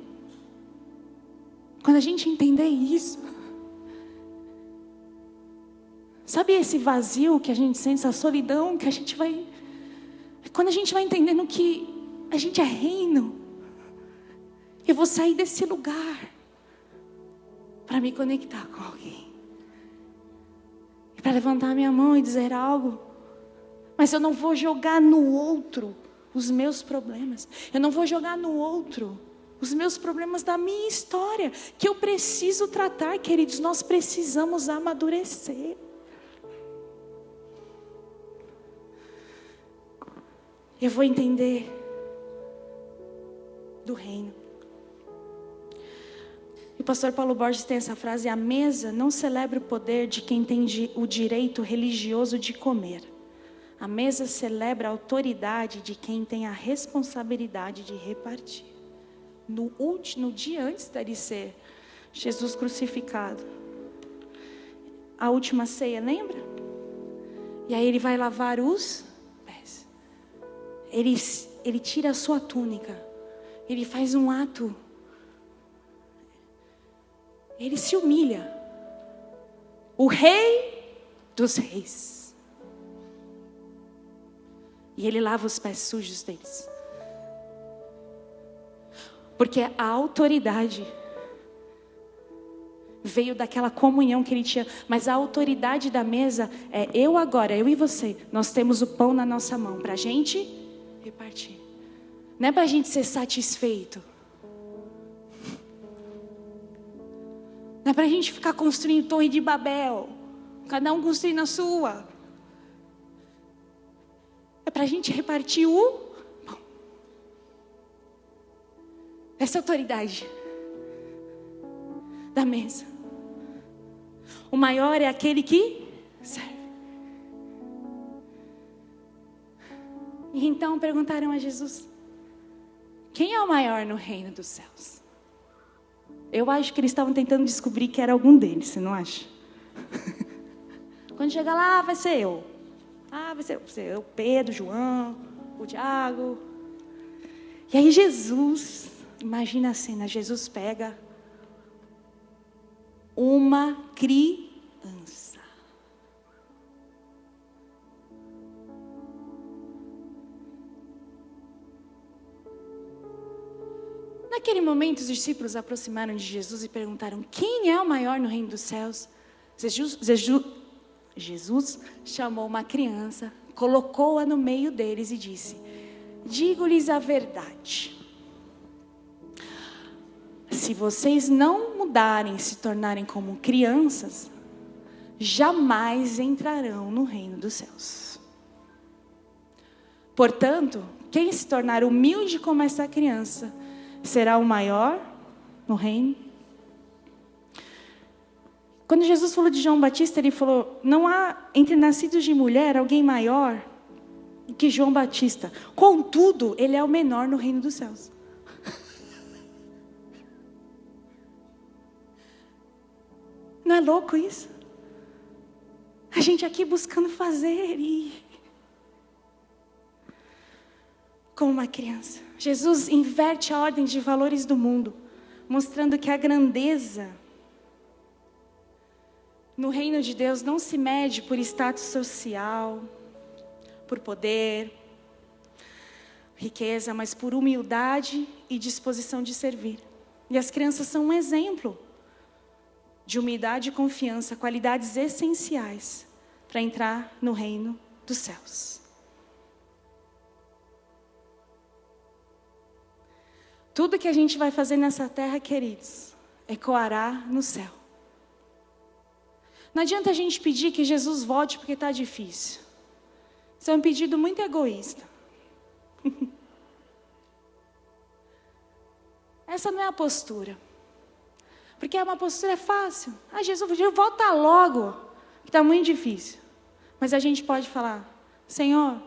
quando a gente entender isso, sabe esse vazio que a gente sente, essa solidão que a gente vai... Quando a gente vai entendendo que a gente é reino, eu vou sair desse lugar para me conectar com alguém. E para levantar minha mão e dizer algo. Mas eu não vou jogar no outro os meus problemas. Eu não vou jogar no outro os meus problemas da minha história, que eu preciso tratar, queridos. Nós precisamos amadurecer. Eu vou entender do reino. E o pastor Paulo Borges tem essa frase: a mesa não celebra o poder de quem tem o direito religioso de comer. A mesa celebra a autoridade de quem tem a responsabilidade de repartir. No dia antes dele ser Jesus crucificado, a última ceia, lembra? E aí ele vai lavar os pés. Ele tira a sua túnica. Ele faz um ato. Ele se humilha. O rei dos reis. E ele lava os pés sujos deles. Porque a autoridade veio daquela comunhão que ele tinha. Mas a autoridade da mesa é eu agora, eu e você. Nós temos o pão na nossa mão para a gente repartir. Não é para a gente ser satisfeito. Não é para a gente ficar construindo torre de Babel. Cada um construindo a sua. É para a gente repartir o pão. Essa autoridade da mesa. O maior é aquele que serve. E então perguntaram a Jesus: quem é o maior no reino dos céus? Eu acho que eles estavam tentando descobrir que era algum deles, você não acha? Quando chegar lá, vai ser eu. Vai ser eu, Pedro, João, o Tiago. E aí Jesus, imagina a cena, Jesus pega uma criança. Naquele momento, os discípulos aproximaram de Jesus e perguntaram: quem é o maior no reino dos céus? Jesus chamou uma criança, colocou-a no meio deles e disse: digo-lhes a verdade. Se vocês não mudarem, se tornarem como crianças, jamais entrarão no reino dos céus. Portanto, quem se tornar humilde como essa criança, será o maior no reino. Quando Jesus falou de João Batista, ele falou: não há entre nascidos de mulher alguém maior do que João Batista. Contudo, ele é o menor no reino dos céus. Não é louco isso? A gente aqui buscando fazer e... como uma criança. Jesus inverte a ordem de valores do mundo, mostrando que a grandeza no reino de Deus não se mede por status social, por poder, riqueza, mas por humildade e disposição de servir. E as crianças são um exemplo de humildade e confiança, qualidades essenciais para entrar no reino dos céus. Tudo que a gente vai fazer nessa terra, queridos, ecoará no céu. Não adianta a gente pedir que Jesus volte porque está difícil. Isso é um pedido muito egoísta. Essa não é a postura. Porque é uma postura fácil. Jesus, volta logo, que está muito difícil. Mas a gente pode falar, Senhor,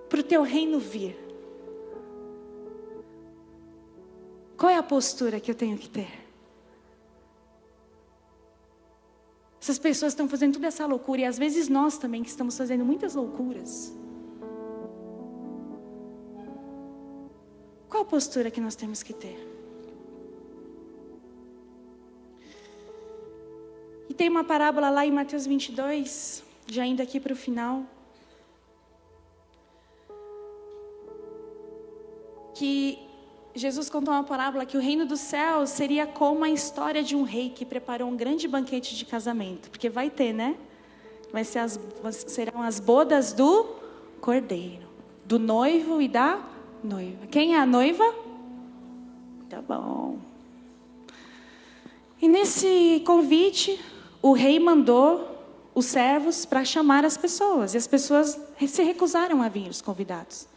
para o teu reino vir, qual é a postura que eu tenho que ter? Essas pessoas estão fazendo toda essa loucura, e às vezes nós também que estamos fazendo muitas loucuras. Qual a postura que nós temos que ter? E tem uma parábola lá em Mateus 22, já indo aqui para o final, que Jesus contou uma parábola que o reino dos céus seria como a história de um rei que preparou um grande banquete de casamento. Porque vai ter, né? Serão as bodas do cordeiro, do noivo e da noiva. Quem é a noiva? Tá bom. E nesse convite, o rei mandou os servos para chamar as pessoas. E as pessoas se recusaram a vir, os convidados.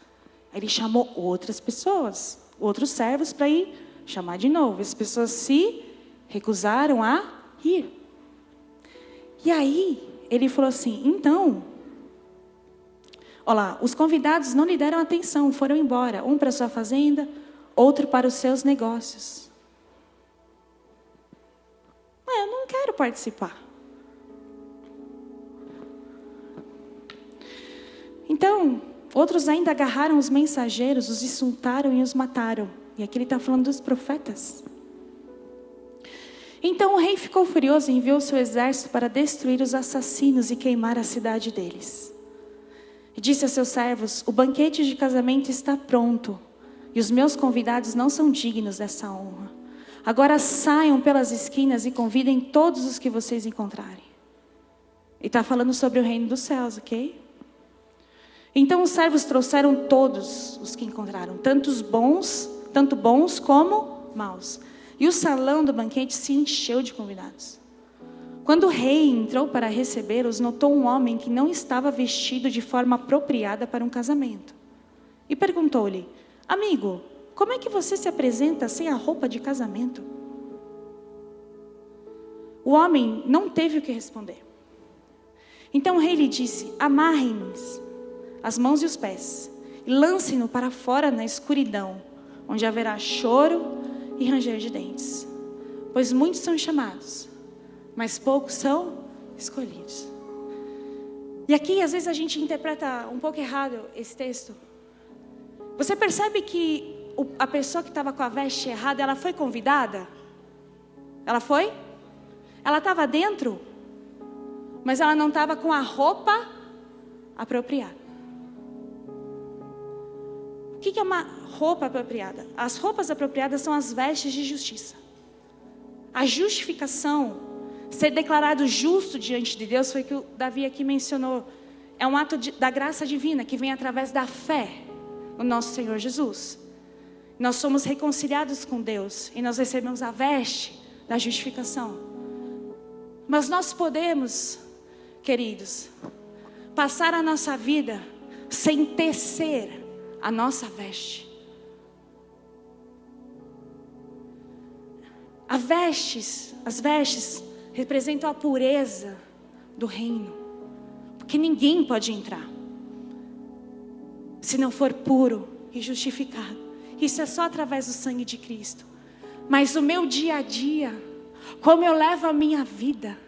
Aí ele chamou outras pessoas, outros servos, para ir chamar de novo. As pessoas se recusaram a ir. E aí, ele falou assim, então, olha lá, os convidados não lhe deram atenção, foram embora. Um para a sua fazenda, outro para os seus negócios. Mas eu não quero participar. Então, outros ainda agarraram os mensageiros, os insultaram e os mataram. E aqui ele está falando dos profetas. Então o rei ficou furioso e enviou seu exército para destruir os assassinos e queimar a cidade deles. E disse a seus servos, o banquete de casamento está pronto, e os meus convidados não são dignos dessa honra. Agora saiam pelas esquinas e convidem todos os que vocês encontrarem. E está falando sobre o reino dos céus, ok? Então os servos trouxeram todos os que encontraram, tanto bons como maus. E o salão do banquete se encheu de convidados. Quando o rei entrou para recebê-los, notou um homem que não estava vestido de forma apropriada para um casamento. E perguntou-lhe, amigo, como é que você se apresenta sem a roupa de casamento? O homem não teve o que responder. Então o rei lhe disse, amarrem-nos as mãos e os pés, e lancem-no para fora na escuridão, onde haverá choro e ranger de dentes. Pois muitos são chamados, mas poucos são escolhidos. E aqui, às vezes, a gente interpreta um pouco errado esse texto. Você percebe que a pessoa que estava com a veste errada, ela foi convidada? Ela foi? Ela estava dentro, mas ela não estava com a roupa apropriada. O que é uma roupa apropriada? As roupas apropriadas são as vestes de justiça. A justificação, ser declarado justo diante de Deus, foi o que o Davi aqui mencionou. É um ato da graça divina que vem através da fé no nosso Senhor Jesus. Nós somos reconciliados com Deus e nós recebemos a veste da justificação. Mas nós podemos, queridos, passar a nossa vida sem tecer a nossa veste. As vestes representam a pureza do reino. Porque ninguém pode entrar se não for puro e justificado. Isso é só através do sangue de Cristo. Mas o meu dia a dia, como eu levo a minha vida,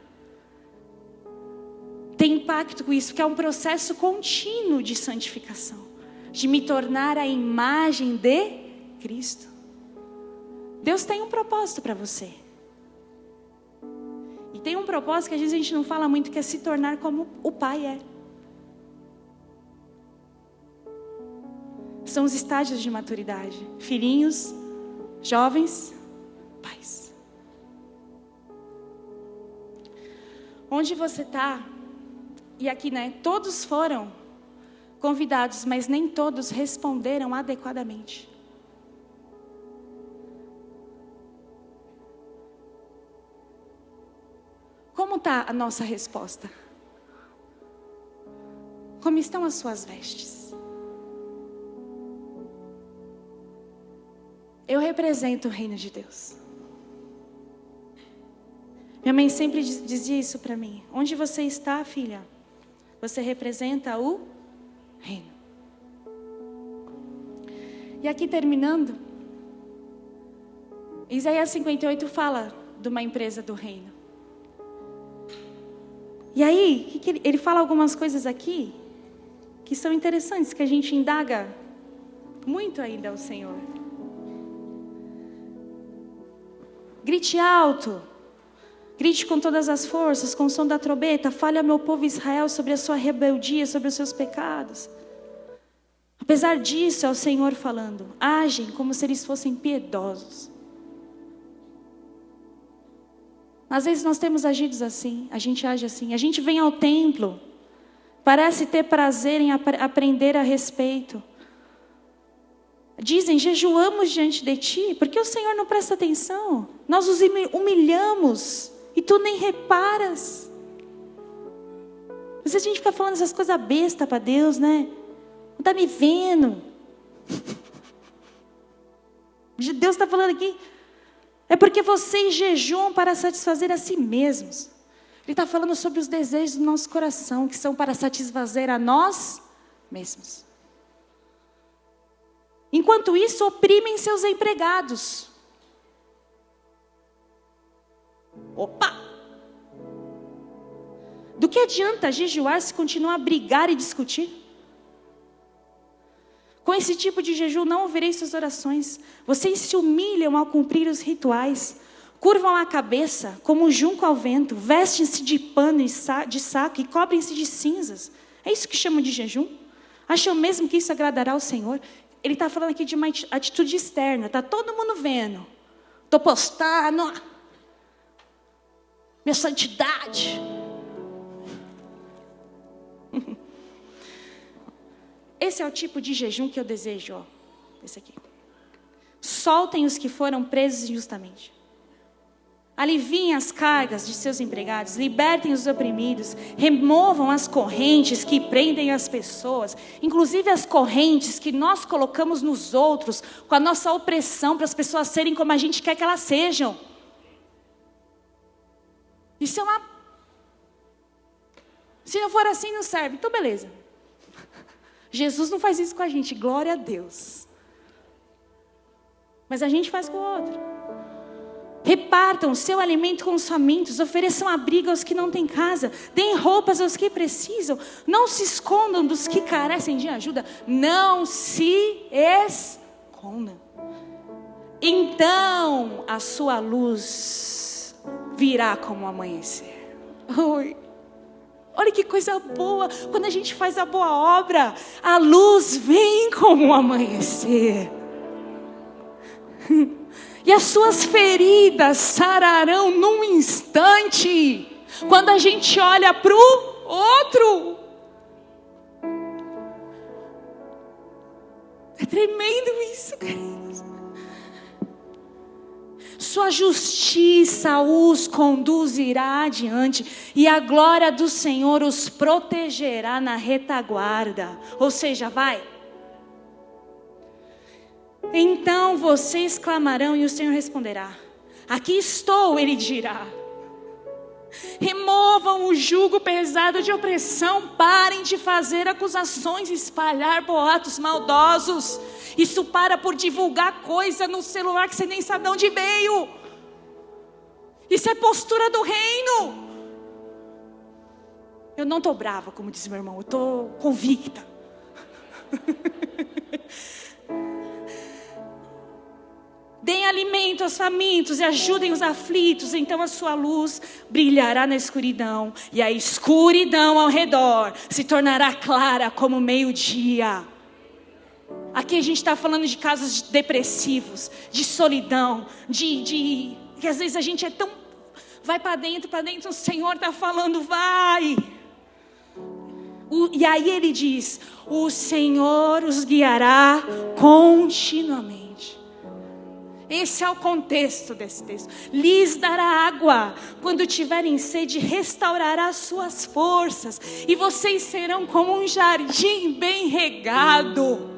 tem impacto com isso, porque é um processo contínuo de santificação. De me tornar a imagem de Cristo. Deus tem um propósito para você. E tem um propósito que às vezes a gente não fala muito, que é se tornar como o Pai é. São os estágios de maturidade. Filhinhos, jovens, pais. Onde você está? E aqui, né? Todos foram convidados, mas nem todos responderam adequadamente. Como está a nossa resposta? Como estão as suas vestes? Eu represento o reino de Deus. Minha mãe sempre dizia isso para mim. Onde você está, filha? Você representa o reino. E aqui terminando, Isaías 58 fala de uma empresa do reino. E aí, ele fala algumas coisas aqui que são interessantes, que a gente indaga muito ainda ao Senhor. Grite alto, grite com todas as forças, com o som da trombeta, fale ao meu povo Israel sobre a sua rebeldia, sobre os seus pecados. Apesar disso, é o Senhor falando, agem como se eles fossem piedosos. Às vezes nós temos agido assim, a gente age assim, a gente vem ao templo, parece ter prazer em aprender a respeito. Dizem, jejuamos diante de ti, porque o Senhor não presta atenção. Nós os humilhamos e tu nem reparas. Às vezes a gente fica falando essas coisas bestas para Deus, né? Não está me vendo. Deus está falando aqui. É porque vocês jejuam para satisfazer a si mesmos. Ele está falando sobre os desejos do nosso coração, que são para satisfazer a nós mesmos. Enquanto isso, oprimem seus empregados. Opa! Do que adianta jejuar se continuar a brigar e discutir? Com esse tipo de jejum não ouvirei suas orações. Vocês se humilham ao cumprir os rituais. Curvam a cabeça como um junco ao vento. Vestem-se de pano e de saco e cobrem-se de cinzas. É isso que chamam de jejum? Acham mesmo que isso agradará ao Senhor? Ele está falando aqui de uma atitude externa. Está todo mundo vendo. Estou postando minha santidade. Esse é o tipo de jejum que eu desejo, ó. Esse aqui. Soltem os que foram presos injustamente. Aliviem as cargas de seus empregados, libertem os oprimidos, removam as correntes que prendem as pessoas, inclusive as correntes que nós colocamos nos outros, com a nossa opressão, para as pessoas serem como a gente quer que elas sejam. Isso é uma... Se não for assim, não serve. Então, beleza. Jesus não faz isso com a gente, glória a Deus. Mas a gente faz com o outro. Repartam o seu alimento com os famintos, ofereçam abrigo aos que não têm casa, deem roupas aos que precisam, não se escondam dos que carecem de ajuda, não se escondam. Então a sua luz virá como o amanhecer. Oi. Olha que coisa boa, quando a gente faz a boa obra, a luz vem como o amanhecer. E as suas feridas sararão num instante, quando a gente olha para o outro. É tremendo isso, queridos. Sua justiça os conduzirá adiante, e a glória do Senhor os protegerá na retaguarda. Ou seja, vai. Então vocês clamarão e o Senhor responderá. Aqui estou, Ele dirá. Removam o jugo pesado de opressão, parem de fazer acusações, espalhar boatos maldosos. Isso para por divulgar coisa no celular que você nem sabe de onde veio. Isso é postura do reino. Eu não estou brava, como diz meu irmão, eu estou convicta. Deem alimento aos famintos e ajudem os aflitos, então a sua luz brilhará na escuridão, e a escuridão ao redor se tornará clara como meio-dia. Aqui a gente está falando de casos depressivos, de solidão, que às vezes a gente é tão... Vai para dentro, o Senhor está falando, vai. E aí Ele diz, o Senhor os guiará continuamente. Esse é o contexto desse texto. Lhes dará água, quando tiverem sede, restaurará as suas forças, e vocês serão como um jardim bem regado,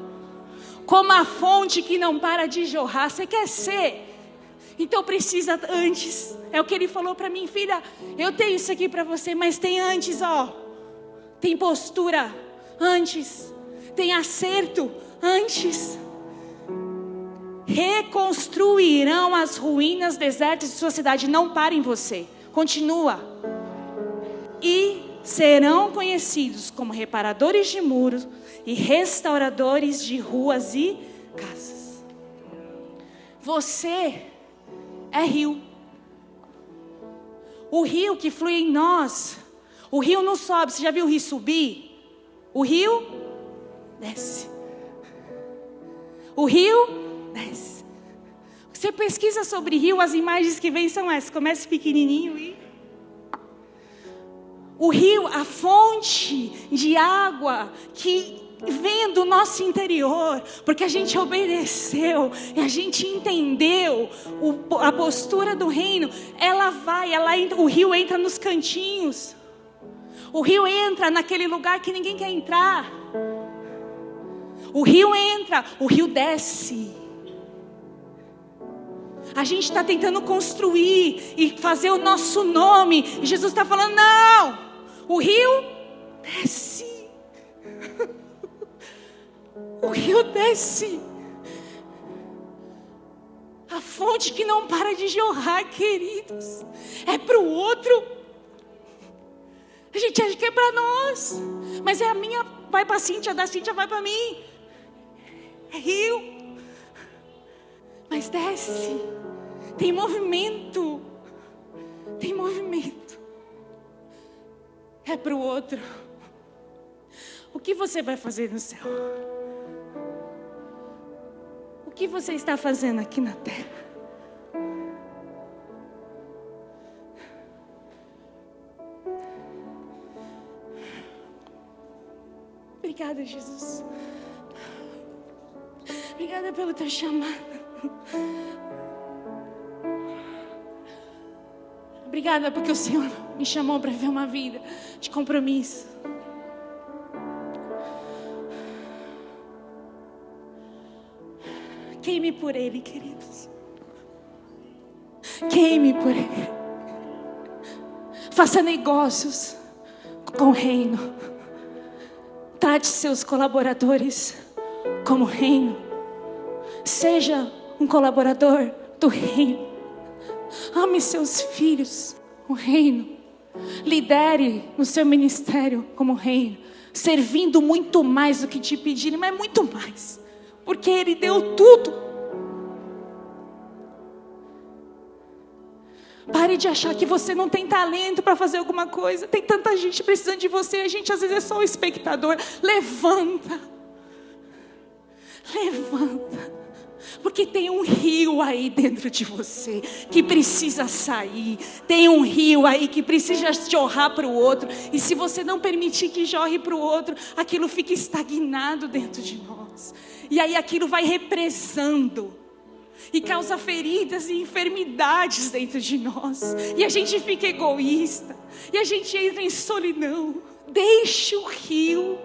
como a fonte que não para de jorrar. Você quer ser? Então precisa antes. É o que ele falou para mim: filha, eu tenho isso aqui para você, mas tem antes, ó. Tem postura antes, tem acerto antes. Reconstruirão as ruínas desertas de sua cidade. Não para em você, continua. E serão conhecidos como reparadores de muros e restauradores de ruas e casas. Você é rio. O rio que flui em nós, o rio não sobe. Você já viu o rio subir? O rio desce. O rio desce. Você pesquisa sobre rio, as imagens que vêm são essas. Começa pequenininho e... O rio, a fonte de água que vem do nosso interior, porque a gente obedeceu e a gente entendeu a postura do reino. O rio entra nos cantinhos. O rio entra naquele lugar que ninguém quer entrar. O rio entra, o rio desce. A gente está tentando construir e fazer o nosso nome, e Jesus está falando: não, o rio desce. O rio desce. A fonte que não para de jorrar, queridos, é para o outro. A gente acha que é para nós, mas é a minha, vai para a Cíntia, da Cíntia vai para mim. É rio, mas desce. Tem movimento. Tem movimento. É para o outro. O que você vai fazer no céu? O que você está fazendo aqui na terra? Obrigada, Jesus. Obrigada pelo teu chamado. Obrigada porque o Senhor me chamou para viver uma vida de compromisso. Queime por Ele, queridos. Queime por Ele. Faça negócios com o reino. Trate seus colaboradores como reino. Seja um colaborador do reino. Ame seus filhos, o reino. Lidere no seu ministério como reino, servindo muito mais do que te pedirem, mas muito mais, porque Ele deu tudo. Pare de achar que você não tem talento para fazer alguma coisa. Tem tanta gente precisando de você. A gente às vezes é só o espectador. Levanta. Levanta. Porque tem um rio aí dentro de você que precisa sair. Tem um rio aí que precisa jorrar para o outro. E se você não permitir que jorre para o outro, aquilo fica estagnado dentro de nós. E aí aquilo vai represando e causa feridas e enfermidades dentro de nós. E a gente fica egoísta. E a gente entra em solidão. Deixe o rio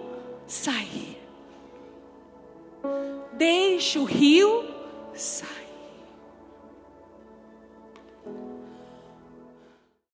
sair. Deixe o rio sair.